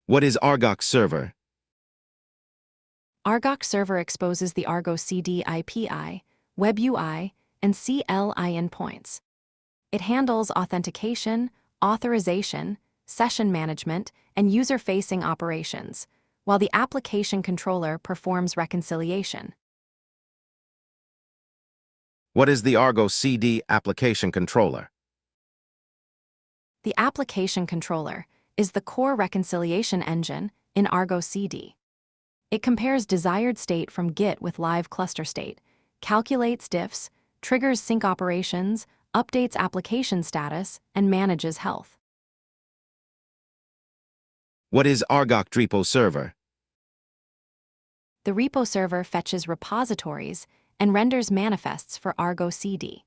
What is ArgoC server? ArgoC server exposes the ArgoCD API, Web UI, and CLI endpoints. It handles authentication, authorization, session management, and user-facing operations, while the application controller performs reconciliation. What is the ArgoCD application controller? The application controller is the core reconciliation engine in ArgoCD. It compares desired state from Git with live cluster state, calculates diffs, triggers sync operations, updates application status, and manages health. What is ArgoC repo server? The repo server fetches repositories and renders manifests for ArgoCD.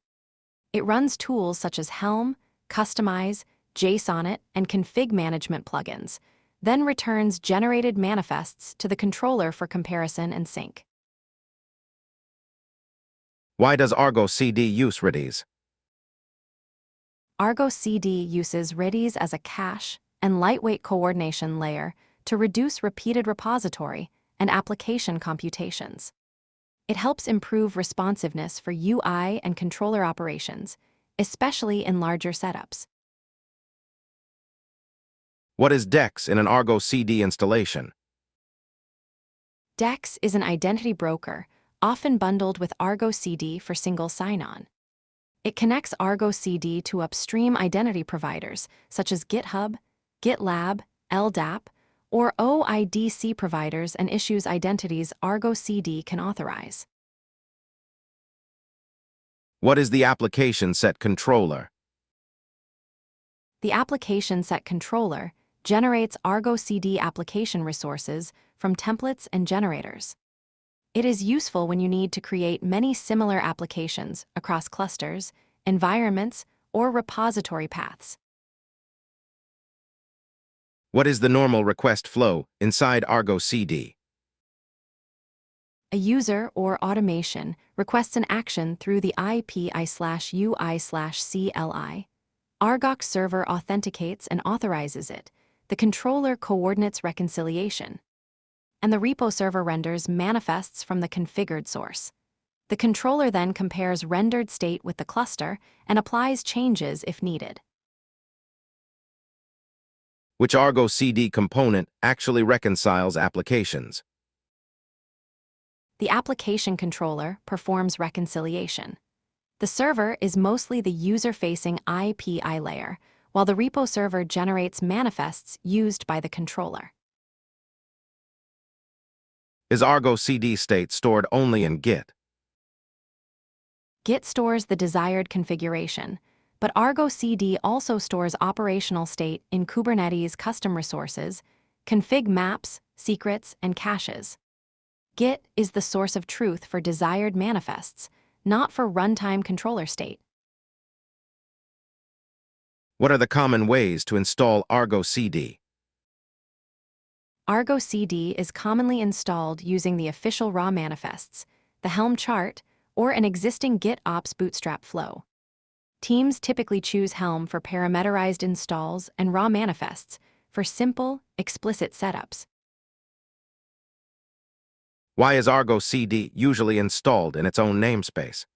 It runs tools such as Helm, Customize, JSONit, and config management plugins, then returns generated manifests to the controller for comparison and sync. Why does ArgoCD use Redis? ArgoCD uses Redis as a cache and lightweight coordination layer to reduce repeated repository and application computations. It helps improve responsiveness for UI and controller operations, especially in larger setups. What is DEX in an ArgoCD installation? DEX is an identity broker, often bundled with ArgoCD for single sign-on. It connects ArgoCD to upstream identity providers such as GitHub, GitLab, LDAP, or OIDC providers and issues identities ArgoCD can authorize. What is the application set controller? The application set controller generates ArgoCD application resources from templates and generators. It is useful when you need to create many similar applications across clusters, environments, or repository paths. What is the normal request flow inside ArgoCD? A user or automation requests an action through the API/UI/CLI. ArgoC server authenticates and authorizes it. The controller coordinates reconciliation, and the repo server renders manifests from the configured source. The controller then compares rendered state with the cluster and applies changes if needed. Which ArgoCD component actually reconciles applications? The application controller performs reconciliation. The server is mostly the user-facing API layer, while the repo server generates manifests used by the controller. Is ArgoCD state stored only in Git? Git stores the desired configuration, but ArgoCD also stores operational state in Kubernetes custom resources, config maps, secrets, and caches. Git is the source of truth for desired manifests, not for runtime controller state. What are the common ways to install ArgoCD? ArgoCD is commonly installed using the official raw manifests, the Helm chart, or an existing GitOps bootstrap flow. Teams typically choose Helm for parameterized installs and raw manifests for simple, explicit setups. Why is ArgoCD usually installed in its own namespace?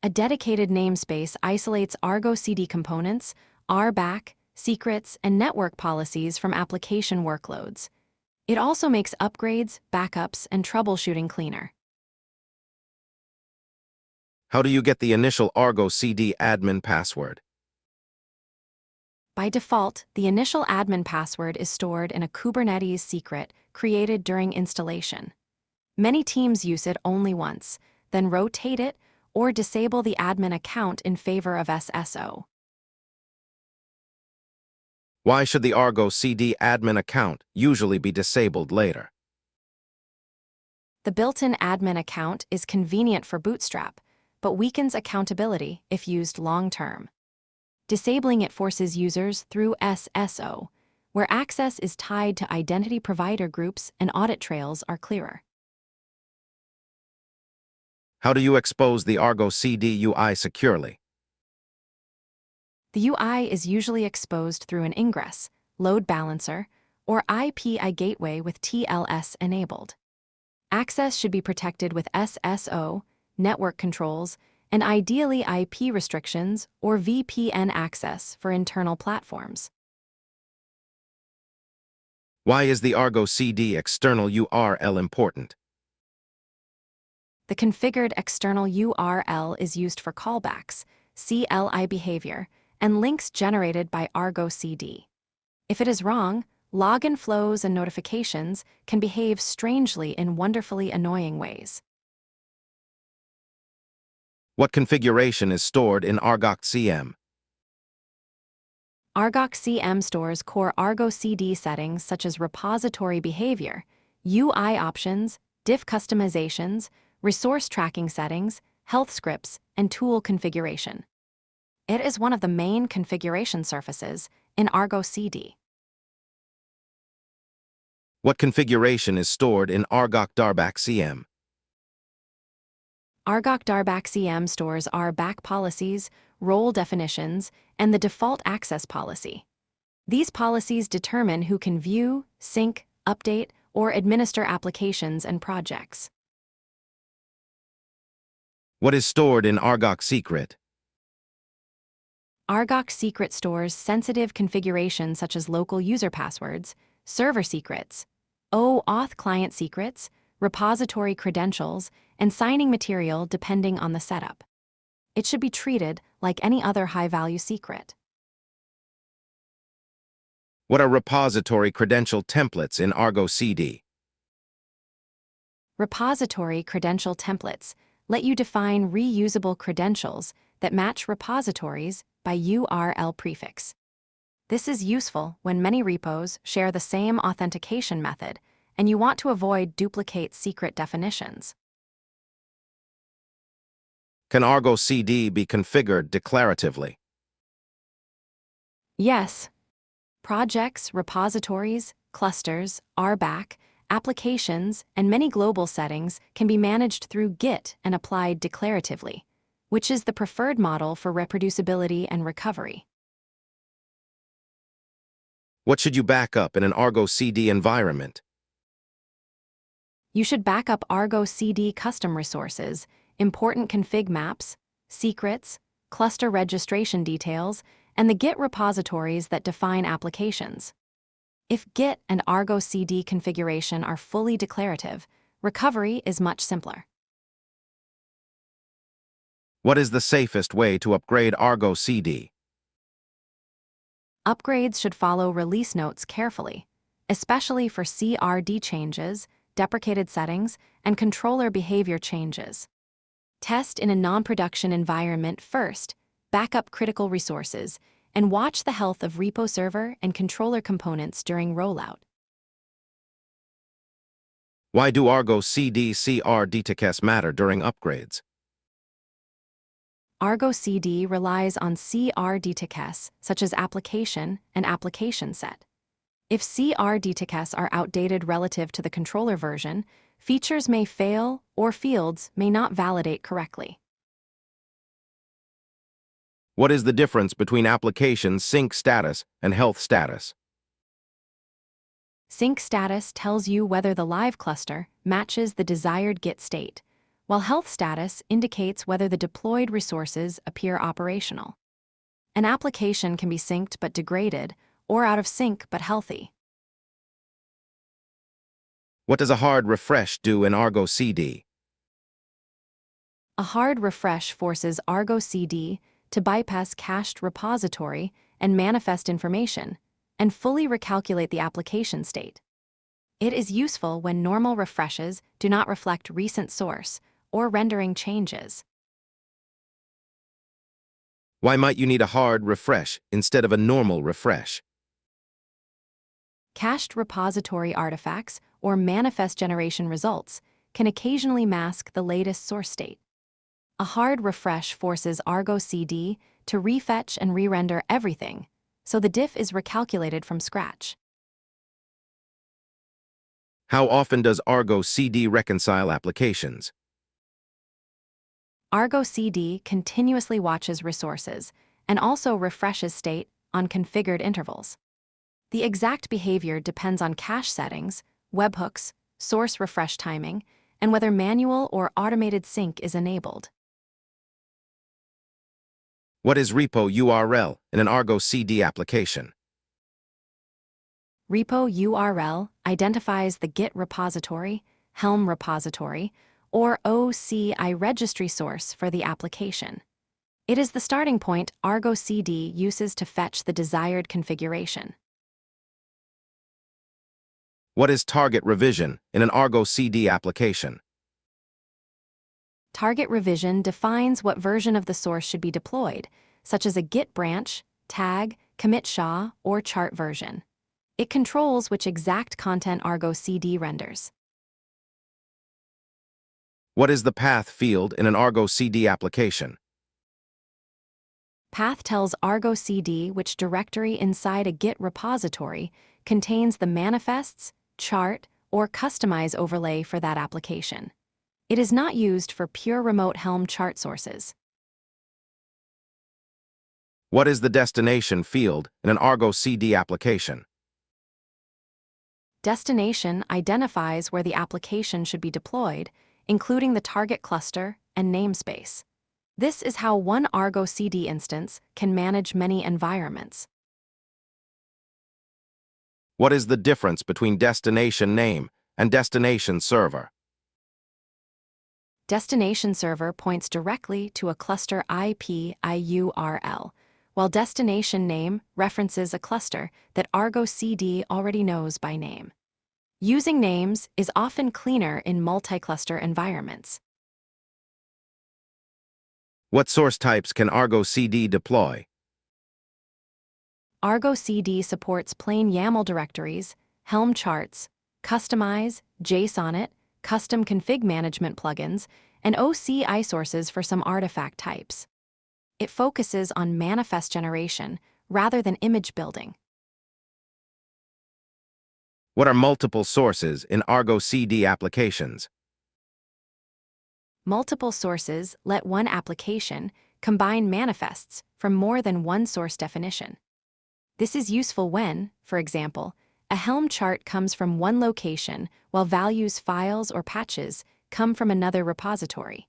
A dedicated namespace isolates ArgoCD components, RBAC, secrets, and network policies from application workloads. It also makes upgrades, backups, and troubleshooting cleaner. How do you get the initial ArgoCD admin password? By default, the initial admin password is stored in a Kubernetes secret created during installation. Many teams use it only once, then rotate it or disable the admin account in favor of SSO. Why should the ArgoCD admin account usually be disabled later? The built-in admin account is convenient for Bootstrap, but weakens accountability if used long-term. Disabling it forces users through SSO, where access is tied to identity provider groups and audit trails are clearer. How do you expose the ArgoCD UI securely? The UI is usually exposed through an ingress, load balancer, or IPI gateway with TLS enabled. Access should be protected with SSO, network controls, and ideally IP restrictions or VPN access for internal platforms. Why is the ArgoCD external URL important? The configured external URL is used for callbacks, CLI behavior, and links generated by ArgoCD. If it is wrong, login flows and notifications can behave strangely in wonderfully annoying ways. What configuration is stored in ArgoCM? ArgoCM stores core ArgoCD settings such as repository behavior, UI options, diff customizations, resource tracking settings, health scripts, and tool configuration. It is one of the main configuration surfaces in ArgoCD. What configuration is stored in RBAC-CM? RBAC-CM stores RBAC policies, role definitions, and the default access policy. These policies determine who can view, sync, update, or administer applications and projects. What is stored in ArgoCSecret? ArgoCSecret stores sensitive configurations such as local user passwords, server secrets, OAuth client secrets, repository credentials, and signing material depending on the setup. It should be treated like any other high-value secret. What are repository credential templates in ArgoCD? Repository credential templates let you define reusable credentials that match repositories by URL prefix. This is useful when many repos share the same authentication method and you want to avoid duplicate secret definitions. Can ArgoCD be configured declaratively? Yes. Projects, repositories, clusters, RBAC, applications, and many global settings can be managed through Git and applied declaratively, which is the preferred model for reproducibility and recovery. What should you back up in an ArgoCD environment? You should back up ArgoCD custom resources, important config maps, secrets, cluster registration details, and the Git repositories that define applications. If Git and ArgoCD configuration are fully declarative, recovery is much simpler. What is the safest way to upgrade ArgoCD? Upgrades should follow release notes carefully, especially for CRD changes, deprecated settings, and controller behavior changes. Test in a non-production environment first, back up critical resources, and watch the health of repo server and controller components during rollout. Why do ArgoCD CRD matter during upgrades? ArgoCD relies on CRD such as application and application set. If CRD are outdated relative to the controller version, features may fail or fields may not validate correctly. What is the difference between application sync status and health status? Sync status tells you whether the live cluster matches the desired Git state, while health status indicates whether the deployed resources appear operational. An application can be synced but degraded, or out of sync but healthy. What does a hard refresh do in ArgoCD? A hard refresh forces ArgoCD to bypass cached repository and manifest information, and fully recalculate the application state. It is useful when normal refreshes do not reflect recent source or rendering changes. Why might you need a hard refresh instead of a normal refresh? Cached repository artifacts or manifest generation results can occasionally mask the latest source state. A hard refresh forces ArgoCD to refetch and re-render everything, so the diff is recalculated from scratch. How often does ArgoCD reconcile applications? ArgoCD continuously watches resources and also refreshes state on configured intervals. The exact behavior depends on cache settings, webhooks, source refresh timing, and whether manual or automated sync is enabled. What is repo URL in an ArgoCD application? Repo URL identifies the Git repository, Helm repository, or OCI registry source for the application. It is the starting point ArgoCD uses to fetch the desired configuration. What is target revision in an ArgoCD application? Target revision defines what version of the source should be deployed, such as a Git branch, tag, commit SHA, or chart version. It controls which exact content ArgoCD renders. What is the path field in an ArgoCD application? Path tells ArgoCD which directory inside a Git repository contains the manifests, chart, or customize overlay for that application. It is not used for pure remote Helm chart sources. What is the destination field in an ArgoCD application? Destination identifies where the application should be deployed, including the target cluster and namespace. This is how one ArgoCD instance can manage many environments. What is the difference between destination name and destination server? Destination server points directly to a cluster IP IURL, while destination name references a cluster that ArgoCD already knows by name. Using names is often cleaner in multi-cluster environments. What source types can ArgoCD deploy? ArgoCD supports plain YAML directories, Helm charts, Customize, JSONit, custom config management plugins, and OCI sources for some artifact types. It focuses on manifest generation rather than image building. What are multiple sources in ArgoCD applications? Multiple sources let one application combine manifests from more than one source definition. This is useful when, for example, a Helm chart comes from one location while values files or patches come from another repository.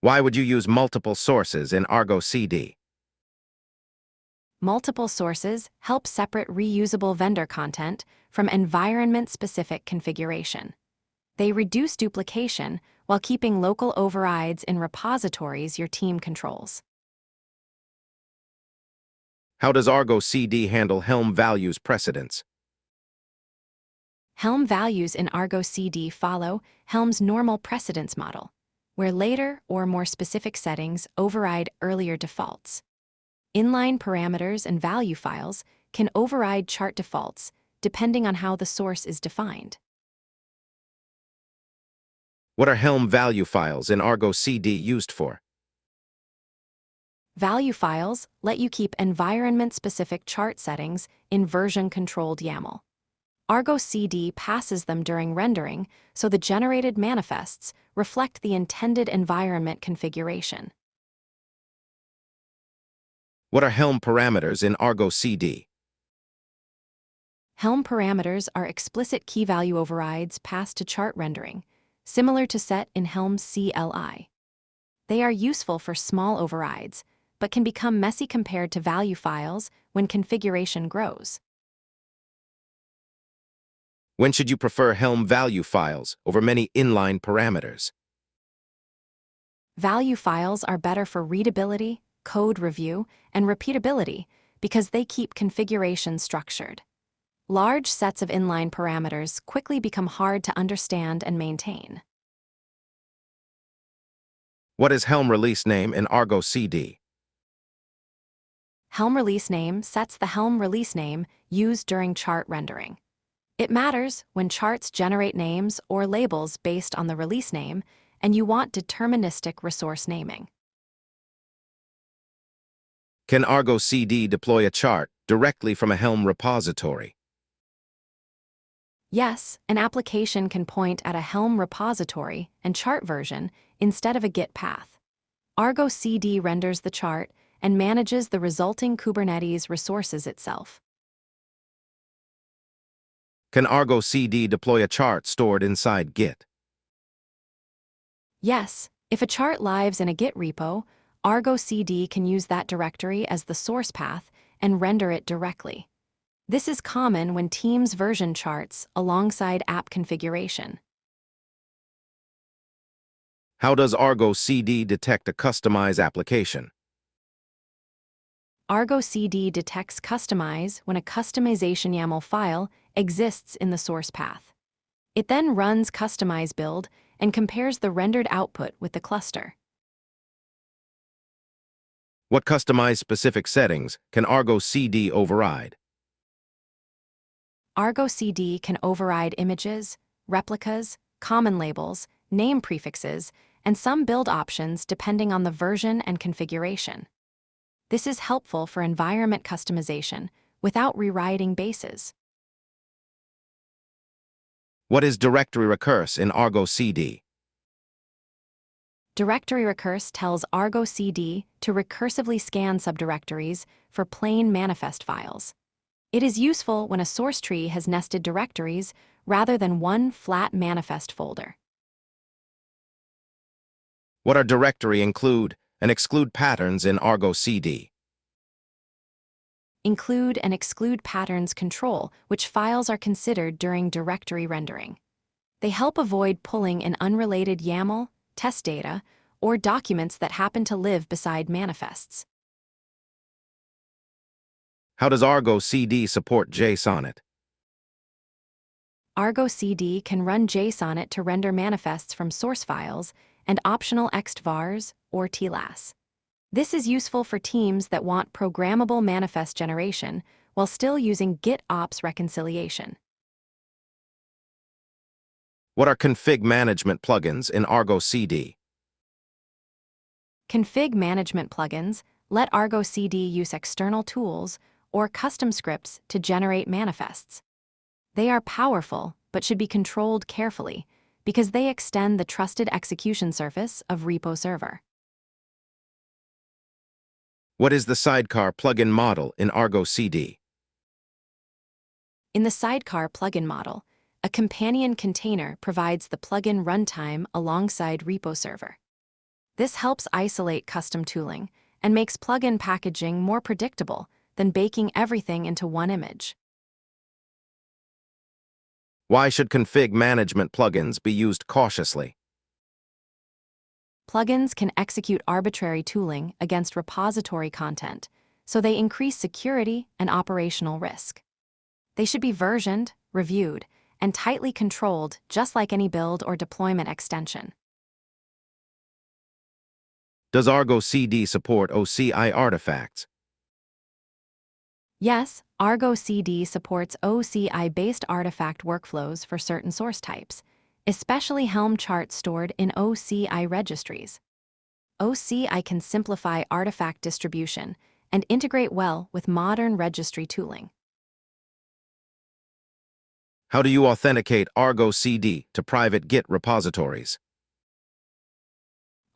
Why would you use multiple sources in ArgoCD? Multiple sources help separate reusable vendor content from environment-specific configuration. They reduce duplication while keeping local overrides in repositories your team controls. How does ArgoCD handle Helm values precedence? Helm values in ArgoCD follow Helm's normal precedence model, where later or more specific settings override earlier defaults. Inline parameters and value files can override chart defaults depending on how the source is defined. What are Helm value files in ArgoCD used for? Value files let you keep environment-specific chart settings in version-controlled YAML. ArgoCD passes them during rendering, so the generated manifests reflect the intended environment configuration. What are Helm parameters in ArgoCD? Helm parameters are explicit key-value overrides passed to chart rendering, similar to set in Helm CLI. They are useful for small overrides, but can become messy compared to value files when configuration grows. When should you prefer Helm value files over many inline parameters? Value files are better for readability, code review, and repeatability because they keep configuration structured. Large sets of inline parameters quickly become hard to understand and maintain. What is Helm release name in ArgoCD? Helm release name sets the Helm release name used during chart rendering. It matters when charts generate names or labels based on the release name, and you want deterministic resource naming. Can ArgoCD deploy a chart directly from a Helm repository? Yes, an application can point at a Helm repository and chart version instead of a Git path. ArgoCD renders the chart and manages the resulting Kubernetes resources itself. Can ArgoCD deploy a chart stored inside Git? Yes, if a chart lives in a Git repo, ArgoCD can use that directory as the source path and render it directly. This is common when teams version charts alongside app configuration. How does ArgoCD detect a customized application? ArgoCD detects customize when a customization YAML file exists in the source path. It then runs customize build and compares the rendered output with the cluster. What customized specific settings can ArgoCD override? ArgoCD can override images, replicas, common labels, name prefixes, and some build options depending on the version and configuration. This is helpful for environment customization without rewriting bases. What is directory recurse in ArgoCD? Directory recurse tells ArgoCD to recursively scan subdirectories for plain manifest files. It is useful when a source tree has nested directories rather than one flat manifest folder. What are directory include and exclude patterns in ArgoCD? Include and exclude patterns control which files are considered during directory rendering. They help avoid pulling in unrelated YAML, test data, or documents that happen to live beside manifests. How does ArgoCD support JSONet? ArgoCD can run JSONet to render manifests from source files and optional extvars or TLAS. This is useful for teams that want programmable manifest generation while still using GitOps reconciliation. What are config management plugins in ArgoCD? Config management plugins let ArgoCD use external tools or custom scripts to generate manifests. They are powerful but should be controlled carefully because they extend the trusted execution surface of repo server. What is the sidecar plugin model in ArgoCD? In the sidecar plugin model, a companion container provides the plugin runtime alongside repo server. This helps isolate custom tooling and makes plugin packaging more predictable than baking everything into one image. Why should config management plugins be used cautiously? Plugins can execute arbitrary tooling against repository content, so they increase security and operational risk. They should be versioned, reviewed, and tightly controlled just like any build or deployment extension. Does ArgoCD support OCI artifacts? Yes, ArgoCD supports OCI-based artifact workflows for certain source types, especially Helm charts stored in OCI registries. OCI can simplify artifact distribution and integrate well with modern registry tooling. How do you authenticate ArgoCD to private Git repositories?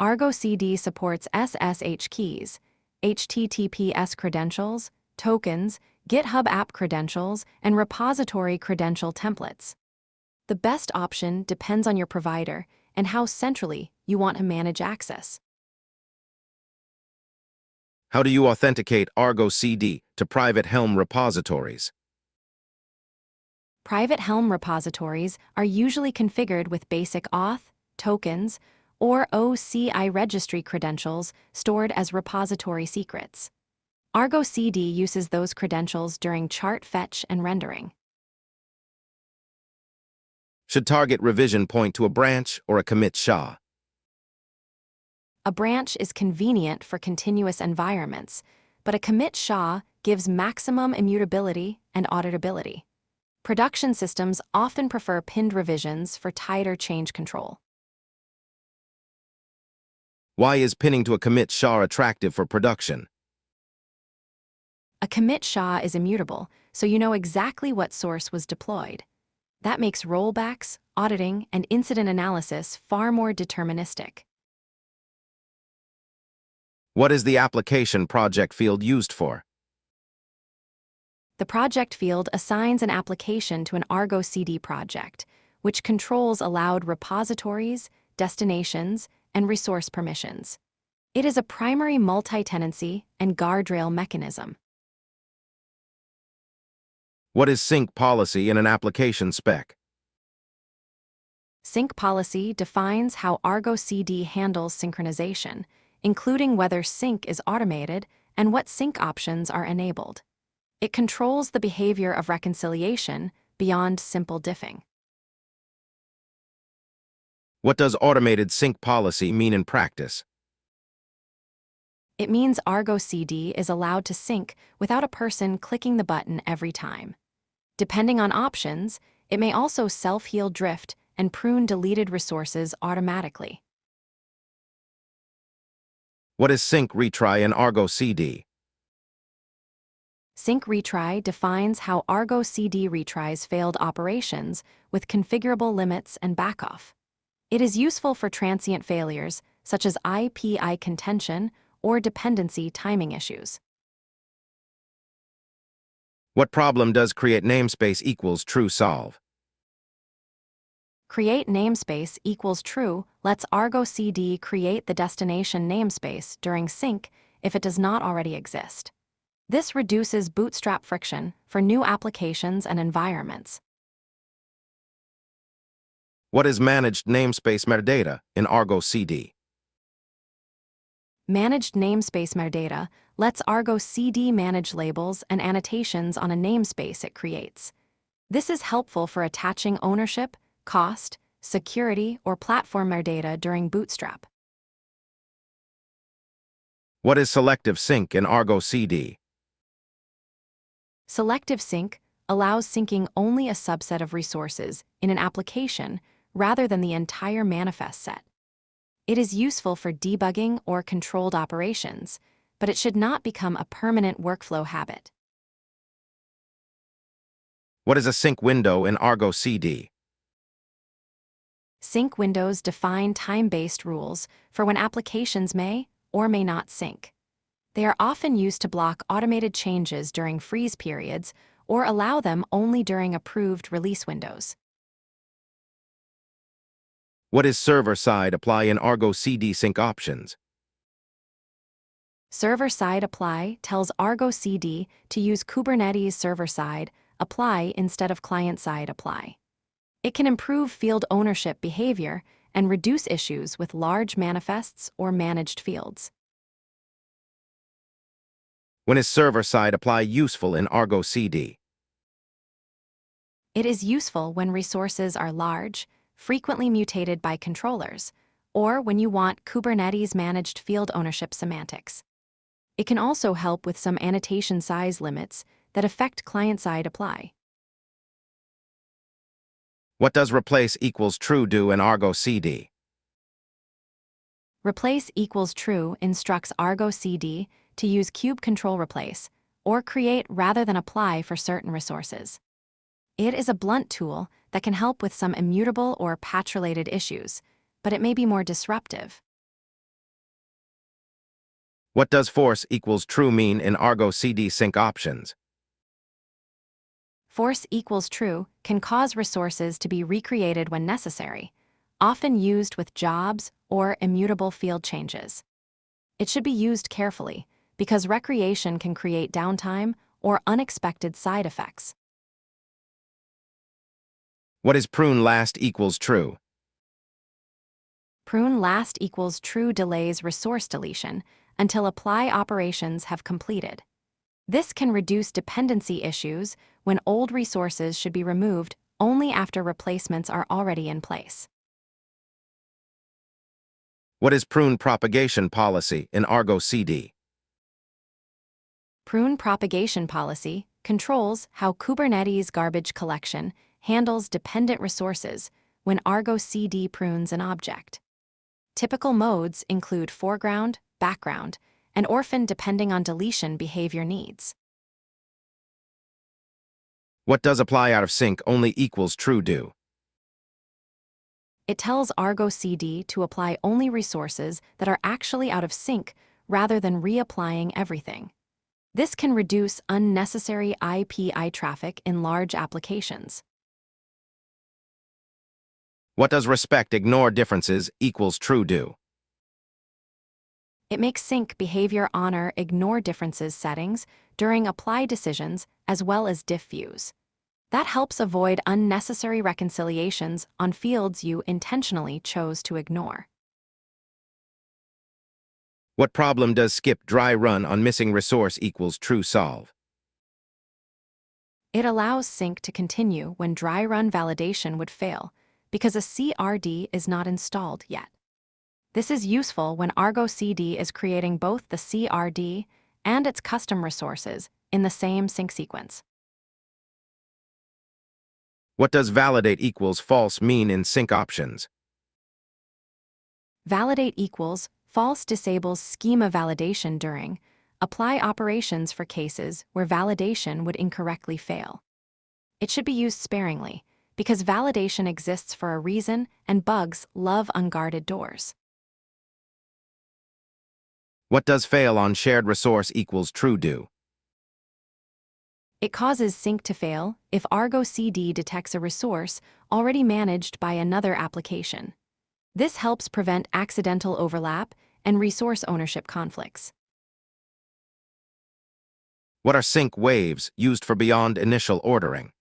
ArgoCD supports SSH keys, HTTPS credentials, tokens, GitHub app credentials, and repository credential templates. The best option depends on your provider and how centrally you want to manage access. How do you authenticate ArgoCD to private Helm repositories? Private Helm repositories are usually configured with basic auth, tokens, or OCI registry credentials stored as repository secrets. ArgoCD uses those credentials during chart fetch and rendering. Should target revision point to a branch or a commit SHA? A branch is convenient for continuous environments, but a commit SHA gives maximum immutability and auditability. Production systems often prefer pinned revisions for tighter change control. Why is pinning to a commit SHA attractive for production? A commit SHA is immutable, so you know exactly what source was deployed. That makes rollbacks, auditing, and incident analysis far more deterministic. What is the application project field used for? The project field assigns an application to an ArgoCD project, which controls allowed repositories, destinations, and resource permissions. It is a primary multi-tenancy and guardrail mechanism. What is sync policy in an application spec? Sync policy defines how ArgoCD handles synchronization, including whether sync is automated and what sync options are enabled. It controls the behavior of reconciliation beyond simple diffing. What does automated sync policy mean in practice? It means ArgoCD is allowed to sync without a person clicking the button every time. Depending on options, it may also self-heal drift and prune deleted resources automatically. What is sync retry in ArgoCD? Sync retry defines how ArgoCD retries failed operations with configurable limits and backoff. It is useful for transient failures, such as IPI contention or dependency timing issues. What problem does create namespace equals true solve? Create namespace equals true lets ArgoCD create the destination namespace during sync if it does not already exist. This reduces bootstrap friction for new applications and environments. What is managed namespace metadata in ArgoCD? Managed namespace metadata lets ArgoCD manage labels and annotations on a namespace it creates. This is helpful for attaching ownership, cost, security, or platform metadata during bootstrap. What is selective sync in ArgoCD? Selective sync allows syncing only a subset of resources in an application rather than the entire manifest set. It is useful for debugging or controlled operations, but it should not become a permanent workflow habit. What is a sync window in ArgoCD? Sync windows define time-based rules for when applications may or may not sync. They are often used to block automated changes during freeze periods or allow them only during approved release windows. What is server-side apply in ArgoCD sync options? Server-side apply tells ArgoCD to use Kubernetes server-side apply instead of client-side apply. It can improve field ownership behavior and reduce issues with large manifests or managed fields. When is server-side apply useful in ArgoCD? It is useful when resources are large, frequently mutated by controllers, or when you want Kubernetes-managed field ownership semantics. It can also help with some annotation size limits that affect client-side apply. What does replace equals true do in ArgoCD? Replace equals true instructs ArgoCD to use kube control replace or create rather than apply for certain resources. It is a blunt tool that can help with some immutable or patch-related issues, but it may be more disruptive. What does force equals true mean in ArgoCD sync options? Force equals true can cause resources to be recreated when necessary, often used with jobs or immutable field changes. It should be used carefully because recreation can create downtime or unexpected side effects. What is prune last equals true? Prune last equals true delays resource deletion until apply operations have completed. This can reduce dependency issues when old resources should be removed only after replacements are already in place. What is prune propagation policy in ArgoCD? Prune propagation policy controls how Kubernetes garbage collection handles dependent resources when ArgoCD prunes an object. Typical modes include foreground, background, and orphan depending on deletion behavior needs. What does apply out of sync only equals true do? It tells ArgoCD to apply only resources that are actually out of sync rather than reapplying everything. This can reduce unnecessary API traffic in large applications. What does respect ignore differences equals true do? It makes sync behavior honor ignore differences settings during apply decisions as well as diff views. That helps avoid unnecessary reconciliations on fields you intentionally chose to ignore. What problem does skip dry run on missing resource equals true solve? It allows sync to continue when dry run validation would fail because a CRD is not installed yet. This is useful when ArgoCD is creating both the CRD and its custom resources in the same sync sequence. What does validate equals false mean in sync options? Validate equals false disables schema validation during apply operations for cases where validation would incorrectly fail. It should be used sparingly because validation exists for a reason and bugs love unguarded doors. What does fail on shared resource equals true do? It causes sync to fail if ArgoCD detects a resource already managed by another application. This helps prevent accidental overlap and resource ownership conflicts. What are sync waves used for beyond initial ordering?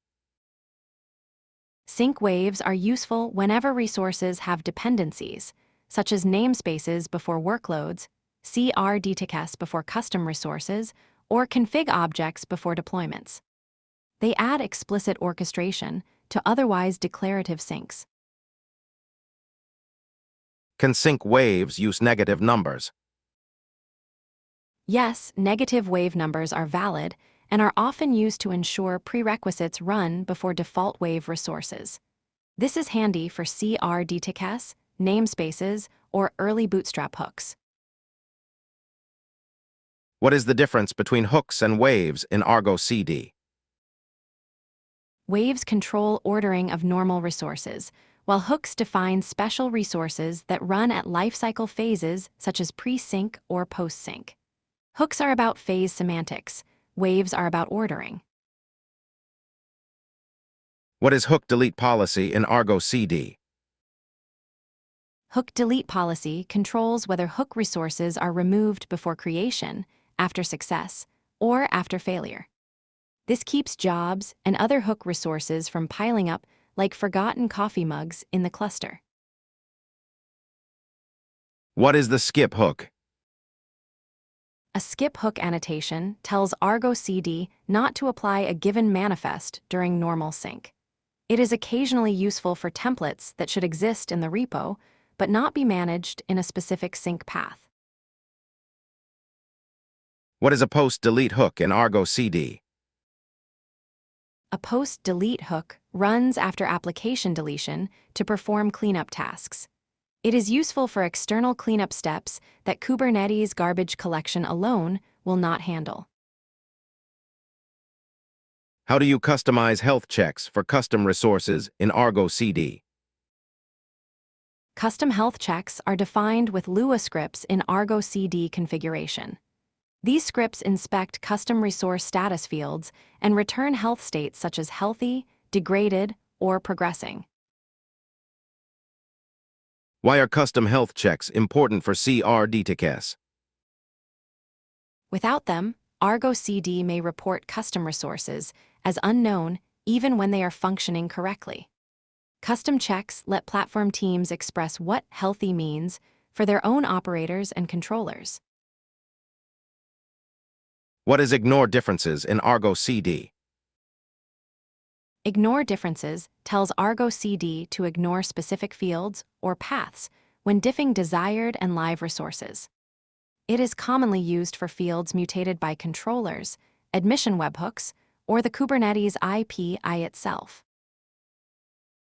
Sync waves are useful whenever resources have dependencies, such as namespaces before workloads, CRDTKS before custom resources, or config objects before deployments. They add explicit orchestration to otherwise declarative syncs. Can sync waves use negative numbers? Yes, negative wave numbers are valid and are often used to ensure prerequisites run before default wave resources. This is handy for CRDTKS, namespaces, or early bootstrap hooks. What is the difference between hooks and waves in ArgoCD? Waves control ordering of normal resources, while hooks define special resources that run at lifecycle phases such as pre-sync or post-sync. Hooks are about phase semantics. Waves are about ordering. What is hook delete policy in ArgoCD? Hook delete policy controls whether hook resources are removed before creation, after success, or after failure. This keeps jobs and other hook resources from piling up like forgotten coffee mugs in the cluster. What is the skip hook? A skip hook annotation tells ArgoCD not to apply a given manifest during normal sync. It is occasionally useful for templates that should exist in the repo, but not be managed in a specific sync path. What is a post-delete hook in ArgoCD? A post-delete hook runs after application deletion to perform cleanup tasks. It is useful for external cleanup steps that Kubernetes garbage collection alone will not handle. How do you customize health checks for custom resources in ArgoCD? Custom health checks are defined with Lua scripts in ArgoCD configuration. These scripts inspect custom resource status fields and return health states such as healthy, degraded, or progressing. Why are custom health checks important for CRDTKS? Without them, ArgoCD may report custom resources as unknown even when they are functioning correctly. Custom checks let platform teams express what healthy means for their own operators and controllers. What is ignore differences in ArgoCD? Ignore differences tells ArgoCD to ignore specific fields or paths when diffing desired and live resources. It is commonly used for fields mutated by controllers, admission webhooks, or the Kubernetes API itself.